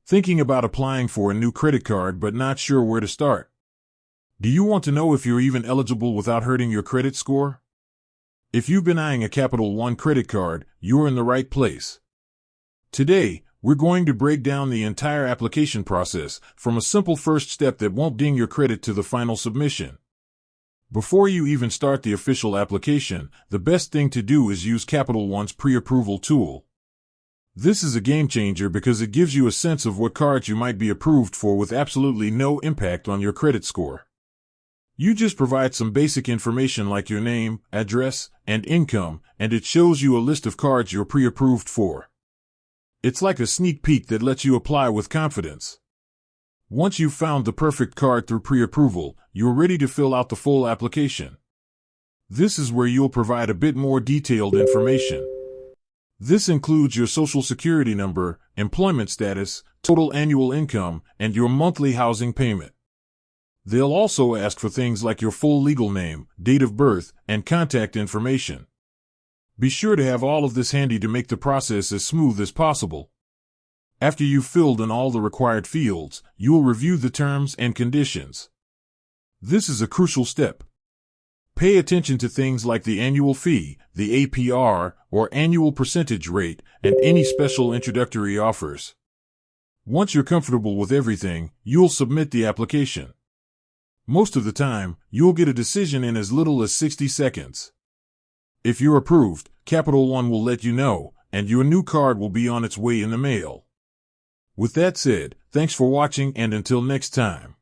Thinking about applying for a new credit card but not sure where to start? Do you want to know if you're even eligible without hurting your credit score? If you've been eyeing a Capital One credit card, you're in the right place. Today, we're going to break down the entire application process, from a simple first step that won't ding your credit to the final submission. Before you even start the official application, the best thing to do is use Capital One's pre-approval tool. This is a game changer because it gives you a sense of what cards you might be approved for with absolutely no impact on your credit score. You just provide some basic information like your name, address, and income, and it shows you a list of cards you're pre-approved for. It's like a sneak peek that lets you apply with confidence. Once you've found the perfect card through pre-approval, you're ready to fill out the full application. This is where you'll provide a bit more detailed information. This includes your social security number, employment status, total annual income, and your monthly housing payment. They'll also ask for things like your full legal name, date of birth, and contact information. Be sure to have all of this handy to make the process as smooth as possible. After you've filled in all the required fields, you will review the terms and conditions. This is a crucial step. Pay attention to things like the annual fee, the APR, or annual percentage rate, and any special introductory offers. Once you're comfortable with everything, you'll submit the application. Most of the time, you'll get a decision in as little as 60 seconds. If you're approved, Capital One will let you know, and your new card will be on its way in the mail. With that said, thanks for watching, and until next time.